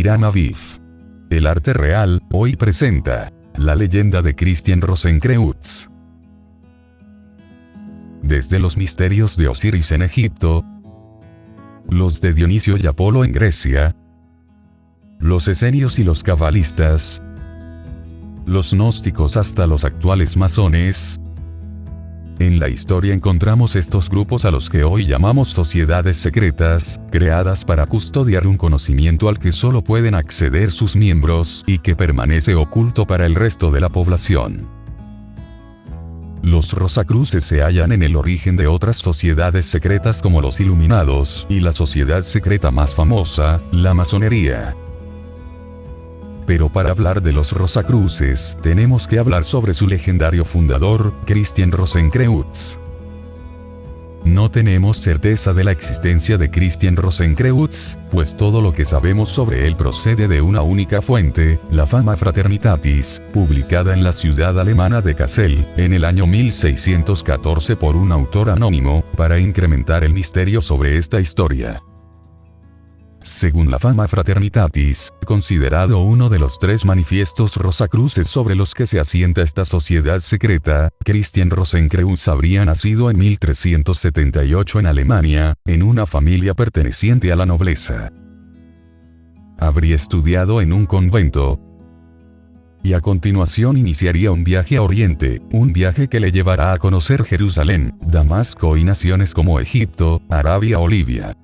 Hiram Aviv. El arte real, hoy presenta la leyenda de Christian Rosenkreutz. Desde los misterios de Osiris en Egipto, los de Dionisio y Apolo en Grecia, los esenios y los cabalistas, los gnósticos hasta los actuales masones. En la historia encontramos estos grupos a los que hoy llamamos sociedades secretas, creadas para custodiar un conocimiento al que solo pueden acceder sus miembros y que permanece oculto para el resto de la población. Los Rosacruces se hallan en el origen de otras sociedades secretas como los Iluminados y la sociedad secreta más famosa, la masonería. Pero para hablar de los Rosacruces, tenemos que hablar sobre su legendario fundador, Christian Rosenkreutz. No tenemos certeza de la existencia de Christian Rosenkreutz, pues todo lo que sabemos sobre él procede de una única fuente, la Fama Fraternitatis, publicada en la ciudad alemana de Kassel, en el año 1614 por un autor anónimo, para incrementar el misterio sobre esta historia. Según la Fama Fraternitatis, considerado uno de los 3 manifiestos Rosacruces sobre los que se asienta esta sociedad secreta, Christian Rosenkreutz habría nacido en 1378 en Alemania, en una familia perteneciente a la nobleza. Habría estudiado en un convento, y a continuación iniciaría un viaje a Oriente, un viaje que le llevará a conocer Jerusalén, Damasco y naciones como Egipto, Arabia o Libia.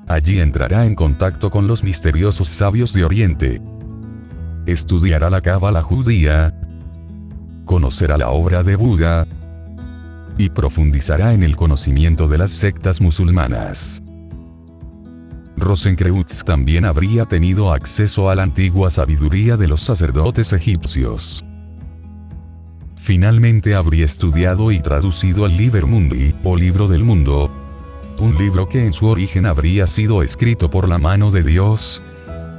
Allí entrará en contacto con los misteriosos sabios de Oriente. Estudiará la cábala judía, conocerá la obra de Buda y profundizará en el conocimiento de las sectas musulmanas. Rosenkreutz también habría tenido acceso a la antigua sabiduría de los sacerdotes egipcios. Finalmente habría estudiado y traducido el Liber Mundi, o Libro del Mundo, un libro que en su origen habría sido escrito por la mano de Dios,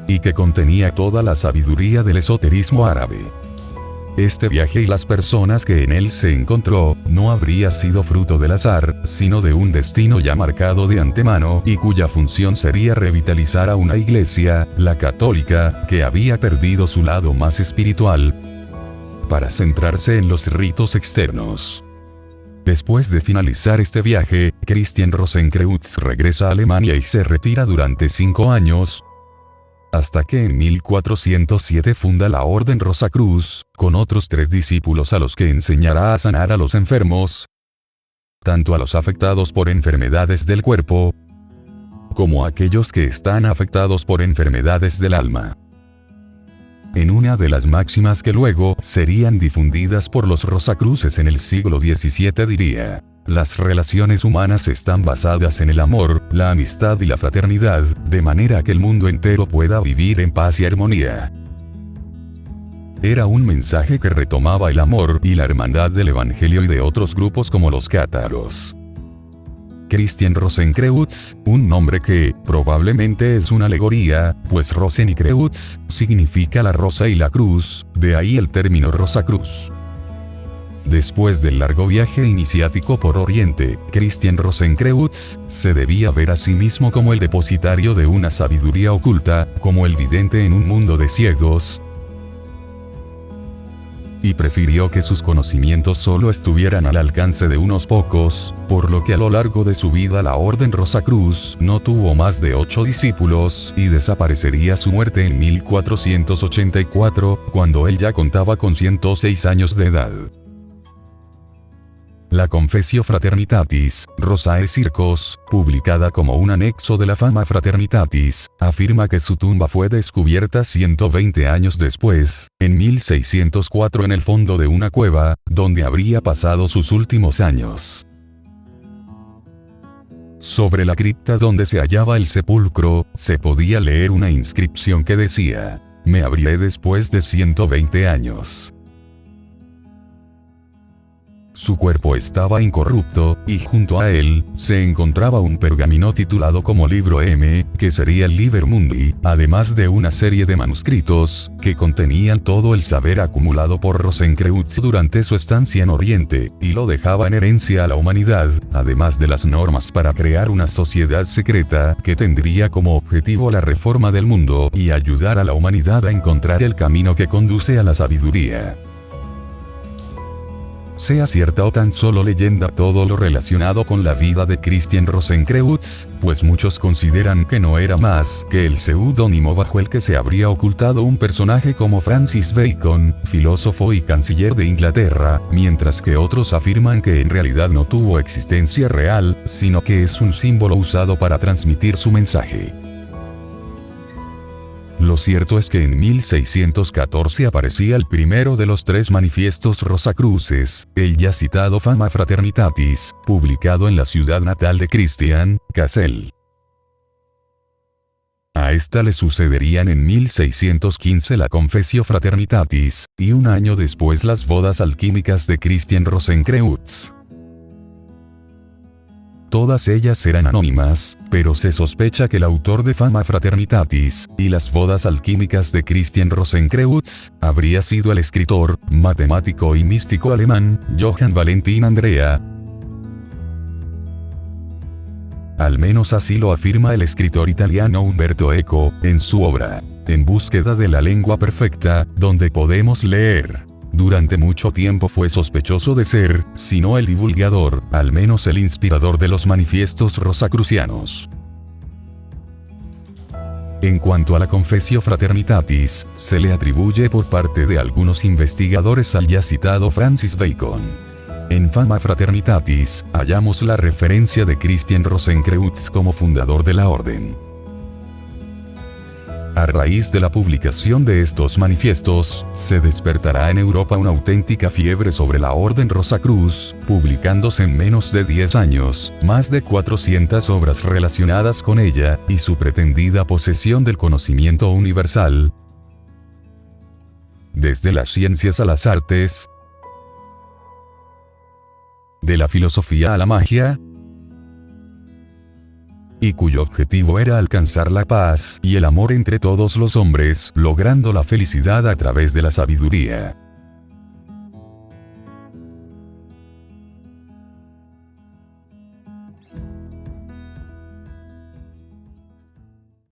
y que contenía toda la sabiduría del esoterismo árabe. Este viaje y las personas que en él se encontró, no habría sido fruto del azar, sino de un destino ya marcado de antemano y cuya función sería revitalizar a una iglesia, la católica, que había perdido su lado más espiritual, para centrarse en los ritos externos. Después de finalizar este viaje, Christian Rosenkreutz regresa a Alemania y se retira durante 5 años, hasta que en 1407 funda la Orden Rosacruz, con otros 3 discípulos a los que enseñará a sanar a los enfermos, tanto a los afectados por enfermedades del cuerpo, como a aquellos que están afectados por enfermedades del alma. En una de las máximas que luego serían difundidas por los Rosacruces en el siglo XVII diría: las relaciones humanas están basadas en el amor, la amistad y la fraternidad, de manera que el mundo entero pueda vivir en paz y armonía. Era un mensaje que retomaba el amor y la hermandad del Evangelio y de otros grupos como los cátaros. Christian Rosenkreutz, un nombre que, probablemente es una alegoría, pues Rosenkreutz significa la rosa y la cruz, de ahí el término Rosacruz. Después del largo viaje iniciático por Oriente, Christian Rosenkreutz se debía ver a sí mismo como el depositario de una sabiduría oculta, como el vidente en un mundo de ciegos, y prefirió que sus conocimientos solo estuvieran al alcance de unos pocos, por lo que a lo largo de su vida la Orden Rosacruz no tuvo más de 8 discípulos y desaparecería su muerte en 1484, cuando él ya contaba con 106 años de edad. La Confessio Fraternitatis, Rosae Circos, publicada como un anexo de la Fama Fraternitatis, afirma que su tumba fue descubierta 120 años después, en 1604 en el fondo de una cueva, donde habría pasado sus últimos años. Sobre la cripta donde se hallaba el sepulcro, se podía leer una inscripción que decía: «Me abriré después de 120 años». Su cuerpo estaba incorrupto, y junto a él, se encontraba un pergamino titulado como Libro M, que sería el Liber Mundi, además de una serie de manuscritos, que contenían todo el saber acumulado por Rosenkreutz durante su estancia en Oriente, y lo dejaba en herencia a la humanidad, además de las normas para crear una sociedad secreta, que tendría como objetivo la reforma del mundo, y ayudar a la humanidad a encontrar el camino que conduce a la sabiduría. Sea cierta o tan solo leyenda todo lo relacionado con la vida de Christian Rosenkreutz, pues muchos consideran que no era más que el seudónimo bajo el que se habría ocultado un personaje como Francis Bacon, filósofo y canciller de Inglaterra, mientras que otros afirman que en realidad no tuvo existencia real, sino que es un símbolo usado para transmitir su mensaje. Lo cierto es que en 1614 aparecía el primero de los 3 manifiestos rosacruces, el ya citado Fama Fraternitatis, publicado en la ciudad natal de Christian, Kassel. A esta le sucederían en 1615 la Confessio Fraternitatis, y un año después las bodas alquímicas de Christian Rosenkreutz. Todas ellas eran anónimas, pero se sospecha que el autor de Fama Fraternitatis y las bodas alquímicas de Christian Rosenkreutz habría sido el escritor, matemático y místico alemán, Johann Valentin Andrea. Al menos así lo afirma el escritor italiano Umberto Eco, en su obra, En búsqueda de la lengua perfecta, donde podemos leer: durante mucho tiempo fue sospechoso de ser, si no el divulgador, al menos el inspirador de los manifiestos rosacrucianos. En cuanto a la Confessio Fraternitatis, se le atribuye por parte de algunos investigadores al ya citado Francis Bacon. En Fama Fraternitatis, hallamos la referencia de Christian Rosenkreutz como fundador de la orden. A raíz de la publicación de estos manifiestos, se despertará en Europa una auténtica fiebre sobre la Orden Rosacruz, publicándose en menos de 10 años, más de 400 obras relacionadas con ella, y su pretendida posesión del conocimiento universal. Desde las ciencias a las artes, de la filosofía a la magia, y cuyo objetivo era alcanzar la paz y el amor entre todos los hombres, logrando la felicidad a través de la sabiduría.